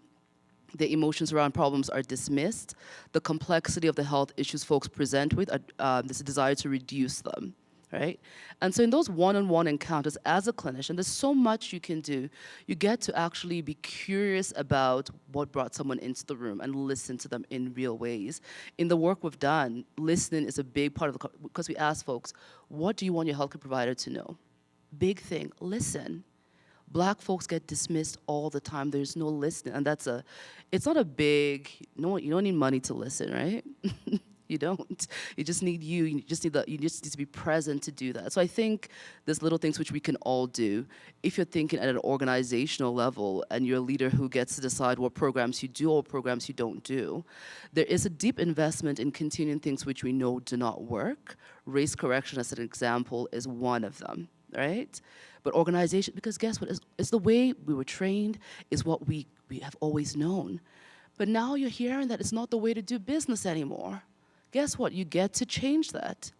the emotions around problems are dismissed, the complexity of the health issues folks present with, there's a desire to reduce them, right? And so in those one-on-one encounters as a clinician, there's so much you can do. You get to actually be curious about what brought someone into the room and listen to them in real ways. In the work we've done, listening is a big part of the, because we ask folks, what do you want your healthcare provider to know? Big thing, listen. Black folks get dismissed all the time. There's no listening, and it's not a big, no, you don't need money to listen, right? You don't. You just need you just need to be present to do that. So I think there's little things which we can all do. If you're thinking at an organizational level and you're a leader who gets to decide what programs you do or programs you don't do, there is a deep investment in continuing things which we know do not work. Race correction, as an example, is one of them, right? But organization, because guess what? It's the way we were trained, is what we have always known. But now you're hearing that it's not the way to do business anymore. Guess what? You get to change that.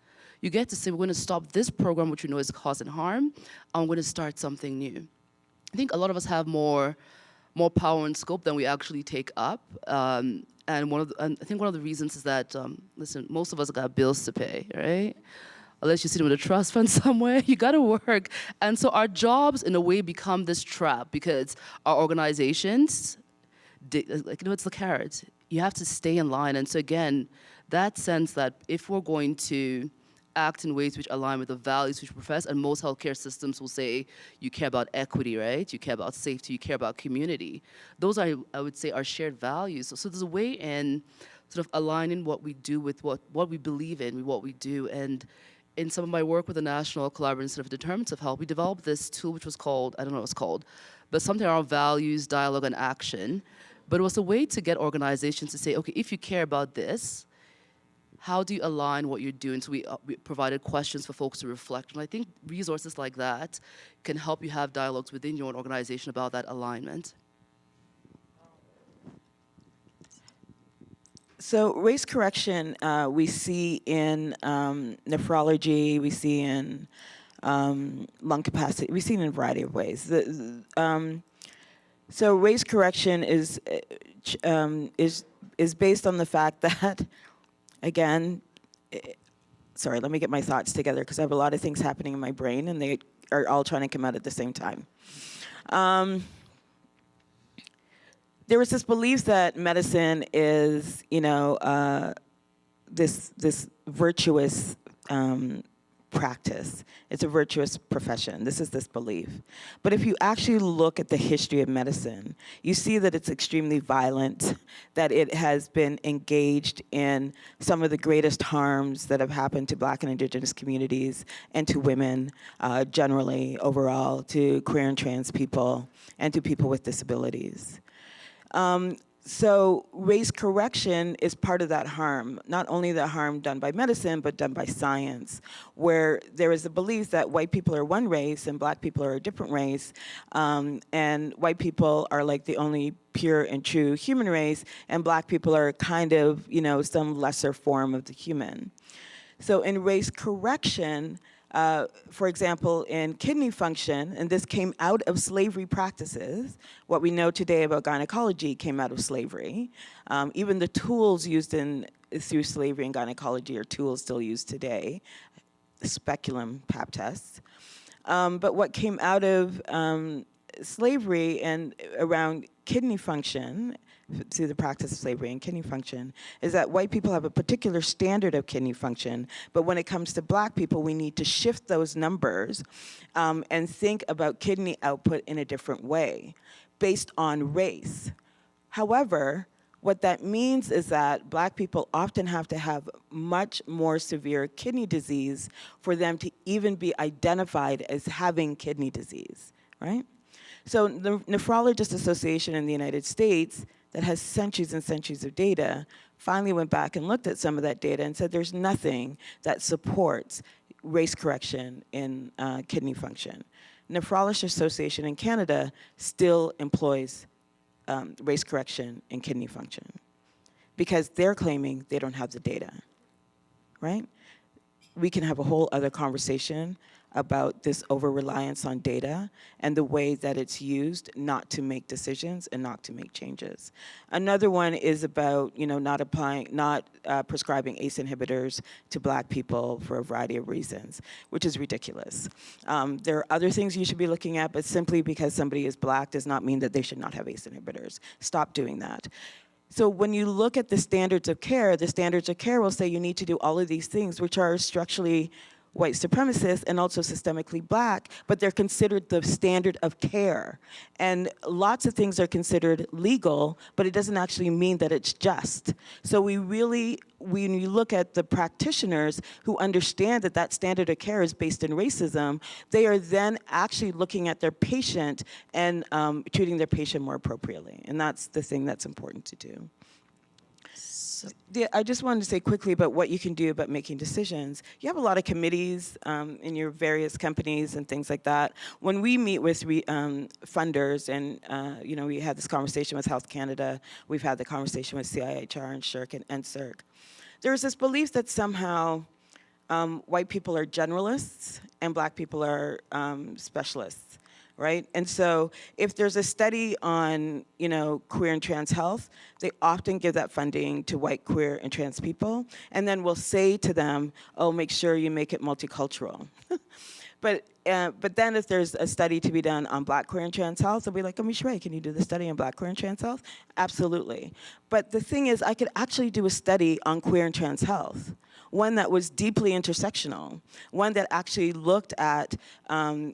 You get to say, we're going to stop this program, which we know is causing harm, and I'm going to start something new. I think a lot of us have more power and scope than we actually take up. And I think one of the reasons is that, listen, most of us got bills to pay, right? Unless you're sitting with a trust fund somewhere, you got to work. And so our jobs, in a way, become this trap because our organizations, it's the carrot. You have to stay in line. And so again, that sense that if we're going to act in ways which align with the values which we profess, and most healthcare systems will say you care about equity, right? You care about safety, you care about community. Those are, I would say, our shared values. So there's a way in sort of aligning what we do with what we believe in, with what we do. And in some of my work with the National Collaborative Institute of Determinants of Health, we developed this tool which was called, I don't know what it's called, but something around values, dialogue, and action. But it was a way to get organizations to say, okay, if you care about this, how do you align what you're doing? So we provided questions for folks to reflect. And I think resources like that can help you have dialogues within your own organization about that alignment. So race correction we see in nephrology, we see in lung capacity, we see it in a variety of ways. So race correction is based on the fact that, again, sorry, let me get my thoughts together because I have a lot of things happening in my brain and they are all trying to come out at the same time. There was this belief that medicine is, this virtuous practice. It's a virtuous profession. This is this belief. But if you actually look at the history of medicine, you see that it's extremely violent, that it has been engaged in some of the greatest harms that have happened to Black and Indigenous communities and to women generally, overall, to queer and trans people, and to people with disabilities. So race correction is part of that harm, not only the harm done by medicine, but done by science, where there is a belief that white people are one race and Black people are a different race, and white people are like the only pure and true human race, and Black people are kind of, some lesser form of the human. So in race correction, for example, in kidney function, and this came out of slavery practices, what we know today about gynecology came out of slavery. Even the tools used through slavery and gynecology are tools still used today, the speculum pap tests. But what came out of slavery and around kidney function, through the practice of slavery and kidney function, is that white people have a particular standard of kidney function, but when it comes to Black people, we need to shift those numbers and think about kidney output in a different way, based on race. However, what that means is that Black people often have to have much more severe kidney disease for them to even be identified as having kidney disease, right? So the Nephrologist Association in the United States, that has centuries and centuries of data, finally went back and looked at some of that data and said there's nothing that supports race correction in kidney function. Nephrologist Association in Canada still employs race correction in kidney function because they're claiming they don't have the data, right? We can have a whole other conversation about this over-reliance on data and the way that it's used not to make decisions and not to make changes. Another one is about, not prescribing ACE inhibitors to Black people for a variety of reasons, which is ridiculous. There are other things you should be looking at, but simply because somebody is Black does not mean that they should not have ACE inhibitors. Stop doing that. So when you look at the standards of care will say you need to do all of these things which are structurally white supremacists and also systemically black, but they're considered the standard of care. And lots of things are considered legal, but it doesn't actually mean that it's just. So we really, when you look at the practitioners who understand that that standard of care is based in racism, they are then actually looking at their patient and treating their patient more appropriately. And that's the thing that's important to do. I just wanted to say quickly about what you can do about making decisions. You have a lot of committees in your various companies and things like that. When we meet with funders, and you know, we had this conversation with Health Canada, we've had the conversation with CIHR and SHRC and NSERC. There's this belief that somehow white people are generalists and black people are specialists. Right? And so if there's a study on, you know, queer and trans health, they often give that funding to white, queer, and trans people, and then we'll say to them, oh, make sure you make it multicultural. But then if there's a study to be done on black, queer, and trans health, they'll be like, OmiSoore, can you do the study on black, queer, and trans health? Absolutely. But the thing is, I could actually do a study on queer and trans health, one that was deeply intersectional, one that actually looked at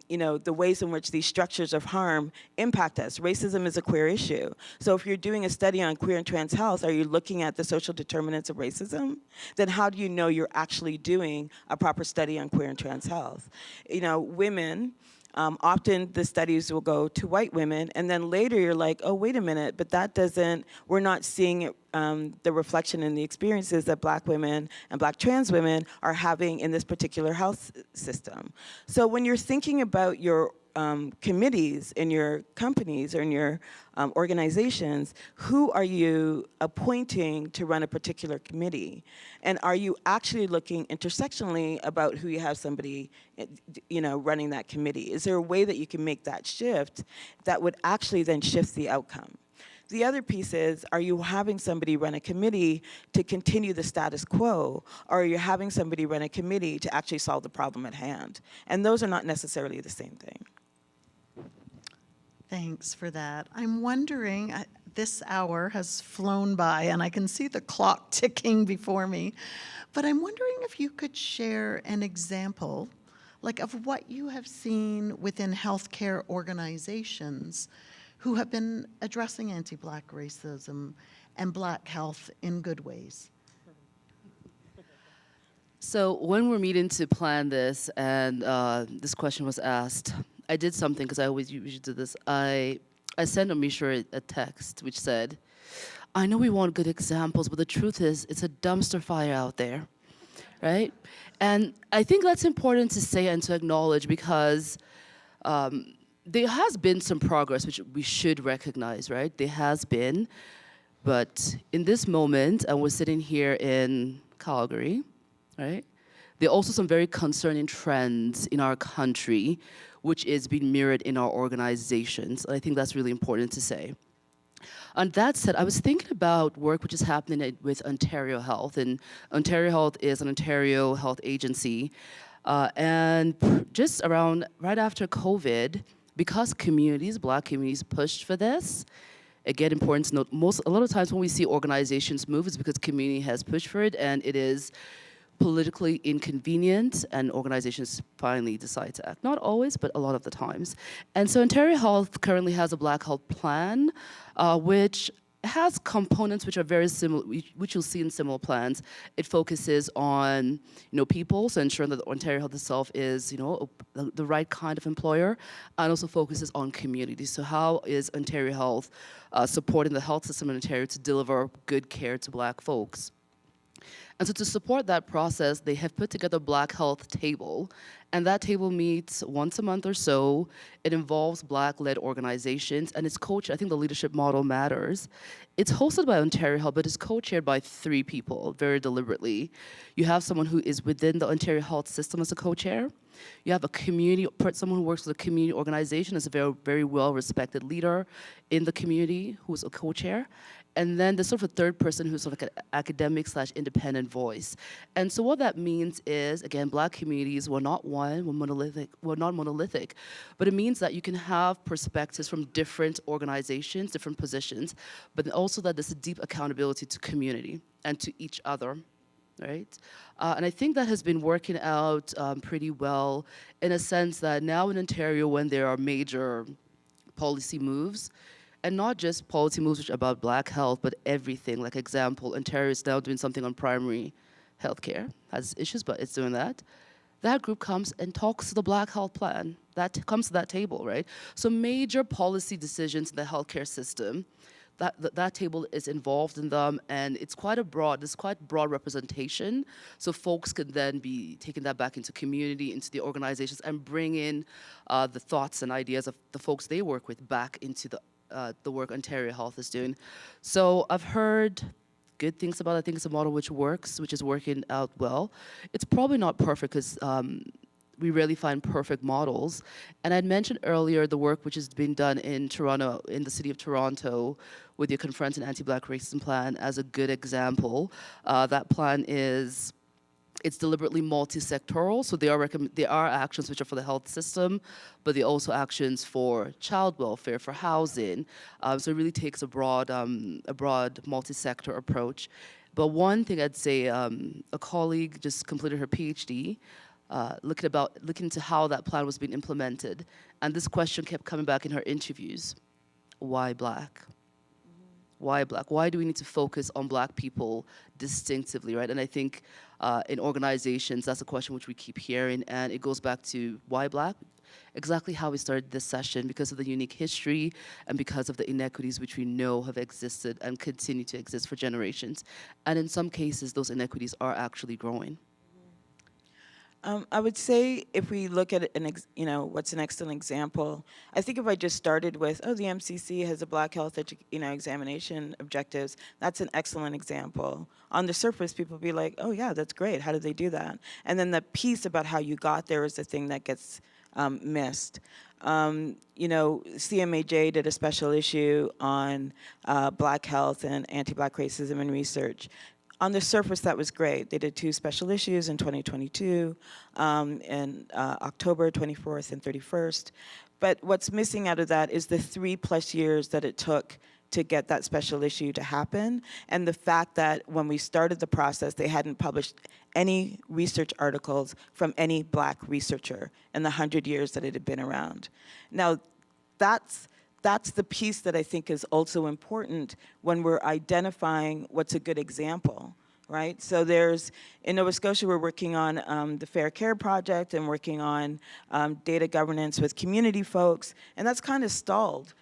you know, the ways in which these structures of harm impact us. Racism is a queer issue. So if you're doing a study on queer and trans health, are you looking at the social determinants of racism? Then how do you know you're actually doing a proper study on queer and trans health? You know, women, often the studies will go to white women, and then later you're like, oh, wait a minute, but that doesn't, we're not seeing it, the reflection in the experiences that black women and black trans women are having in this particular health system. So when you're thinking about your committees in your companies or in your organizations, who are you appointing to run a particular committee? And are you actually looking intersectionally about who you have somebody, you know, running that committee? Is there a way that you can make that shift that would actually then shift the outcome? The other piece is, are you having somebody run a committee to continue the status quo, or are you having somebody run a committee to actually solve the problem at hand? And those are not necessarily the same thing. Thanks for that. I'm wondering, this hour has flown by and I can see the clock ticking before me, but I'm wondering if you could share an example, like of what you have seen within healthcare organizations who have been addressing anti-black racism and black health in good ways. So when we're meeting to plan this and this question was asked, I did something because I always usually do this. I sent OmiSoore a text which said, I know we want good examples, but the truth is it's a dumpster fire out there, right? And I think that's important to say and to acknowledge because there has been some progress which we should recognize, right? There has been, but in this moment, and we're sitting here in Calgary, right? There are also some very concerning trends in our country which is being mirrored in our organizations. I think that's really important to say. On that said, I was thinking about work which is happening with Ontario Health, and Ontario Health is an Ontario health agency, and just around right after COVID, because communities, black communities pushed for this, again, important to note, a lot of times when we see organizations move, it's because community has pushed for it, and it is politically inconvenient, and organizations finally decide to act. Not always, but a lot of the times. And so Ontario Health currently has a Black Health Plan, which has components which are very similar, which you'll see in similar plans. It focuses on, people, so ensuring that Ontario Health itself is, the right kind of employer, and also focuses on community. So how is Ontario Health supporting the health system in Ontario to deliver good care to Black folks? And so to support that process, they have put together a Black Health Table, and that table meets once a month or so. It involves Black-led organizations, and it's I think the leadership model matters. It's hosted by Ontario Health, but it's co-chaired by 3 people, very deliberately. You have someone who is within the Ontario Health system as a co-chair. You have someone who works with a community organization as a very, very well-respected leader in the community who's a co-chair. And then there's sort of a third person who's sort of like an academic/independent voice. And so what that means is, again, Black communities were not monolithic, but it means that you can have perspectives from different organizations, different positions, but also that there's a deep accountability to community and to each other. right? And I think that has been working out pretty well in a sense that now in Ontario, when there are major policy moves, and not just policy moves which are about Black health, but everything. Like example, Ontario is now doing something on primary healthcare, has issues, but it's doing that. That group comes and talks to the Black Health Plan. That comes to that table, right? So major policy decisions in the healthcare system, that table is involved in them, and it's quite broad representation. So folks can then be taking that back into community, into the organizations, and bring in the thoughts and ideas of the folks they work with back into the work Ontario Health is doing. So I've heard good things about it. I think it's a model which works, which is working out well. It's probably not perfect because we rarely find perfect models. And I'd mentioned earlier the work which is being done in Toronto, in the city of Toronto, with the Confront and Anti-Black Racism Plan as a good example. That plan it's deliberately multi-sectoral, so there are actions which are for the health system, but there are also actions for child welfare, for housing. So it really takes a broad multi-sector approach. But one thing I'd say, a colleague just completed her PhD, looking into how that plan was being implemented, and this question kept coming back in her interviews: why Black? Why Black? Why do we need to focus on Black people distinctively, right? And I think in organizations, that's a question which we keep hearing, and it goes back to why Black? Exactly how we started this session, because of the unique history and because of the inequities which we know have existed and continue to exist for generations. And in some cases, those inequities are actually growing. I would say if we look at what's an excellent example, I think if I just started with, the MCC has a Black health examination objectives, that's an excellent example. On the surface, people would be like, oh yeah, that's great, how did they do that? And then the piece about how you got there is the thing that gets missed. CMAJ did a special issue on Black health and anti-Black racism and research. On the surface, that was great. They did 2 special issues in 2022, in October 24th and 31st. But what's missing out of that is the 3+ years that it took to get that special issue to happen, and the fact that when we started the process, they hadn't published any research articles from any Black researcher in the 100 years that it had been around. Now, that's the piece that I think is also important when we're identifying what's a good example, right? So in Nova Scotia, we're working on the Fair Care Project and working on data governance with community folks, and that's kind of stalled.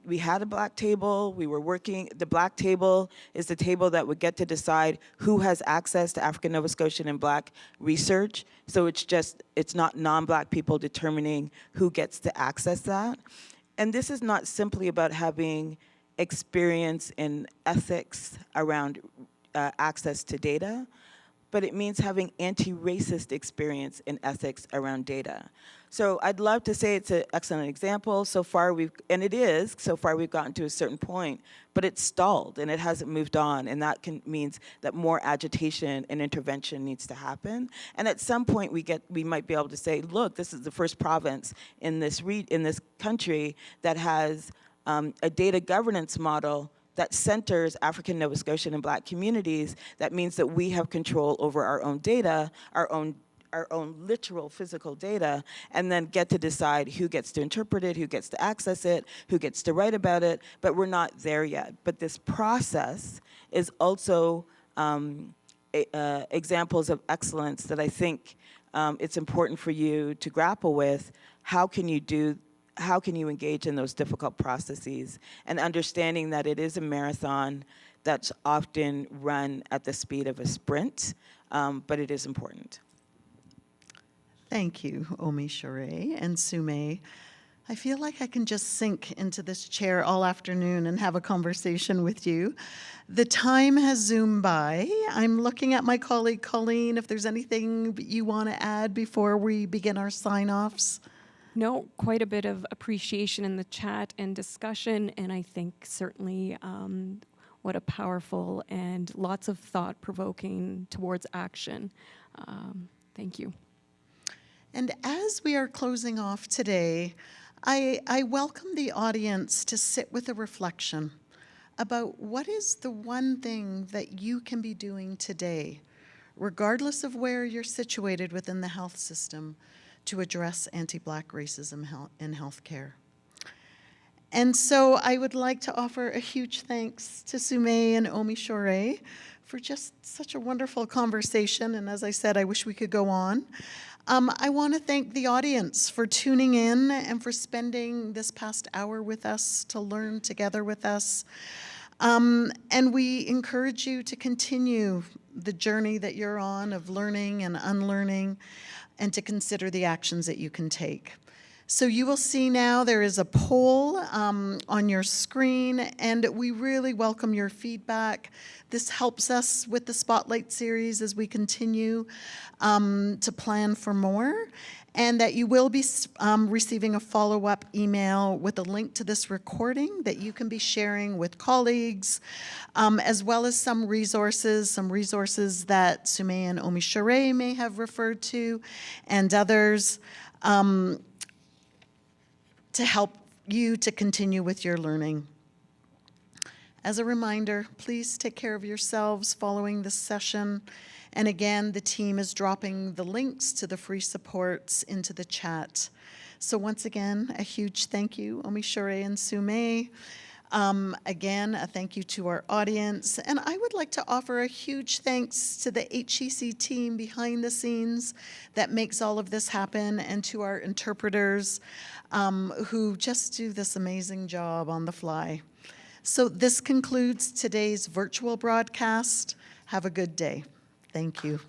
We had a Black table, the Black table is the table that would get to decide who has access to African Nova Scotian and Black research. So it's not non-Black people determining who gets to access that. And this is not simply about having experience in ethics around access to data, but it means having anti-racist experience in ethics around data. So I'd love to say it's an excellent example. So far we've gotten to a certain point, but it's stalled and it hasn't moved on, and that means that more agitation and intervention needs to happen. And at some point we might be able to say, look, this is the first province in this country that has a data governance model that centers African Nova Scotian and Black communities. That means that we have control over our own data, our own literal physical data, and then get to decide who gets to interpret it, who gets to access it, who gets to write about it, but we're not there yet. But this process is also examples of excellence that I think it's important for you to grapple with. How can you engage in those difficult processes, and understanding that it is a marathon that's often run at the speed of a sprint, but it is important. Thank you, OmiSoore and Sume. I feel like I can just sink into this chair all afternoon and have a conversation with you. The time has zoomed by. I'm looking at my colleague Colleen, if there's anything you want to add before we begin our sign-offs. No, quite a bit of appreciation in the chat and discussion, and I think certainly what a powerful and lots of thought-provoking towards action. Thank you. And as we are closing off today, I welcome the audience to sit with a reflection about what is the one thing that you can be doing today regardless of where you're situated within the health system, to address anti-Black racism in healthcare. And so I would like to offer a huge thanks to Sumay and OmiSoore for just such a wonderful conversation. And as I said, I wish we could go on. I want to thank the audience for tuning in and for spending this past hour with us to learn together with us. And we encourage you to continue the journey that you're on of learning and unlearning, and to consider the actions that you can take. So you will see now there is a poll on your screen, and we really welcome your feedback. This helps us with the Spotlight series as we continue to plan for more, and that you will be receiving a follow-up email with a link to this recording that you can be sharing with colleagues, as well as some resources that Sumay and OmiSoore may have referred to, and others, to help you to continue with your learning. As a reminder, please take care of yourselves following this session. And again, the team is dropping the links to the free supports into the chat. So once again, a huge thank you, OmiSoore and Sumay. Again, a thank you to our audience. And I would like to offer a huge thanks to the HEC team behind the scenes that makes all of this happen, and to our interpreters who just do this amazing job on the fly. So this concludes today's virtual broadcast. Have a good day. Thank you.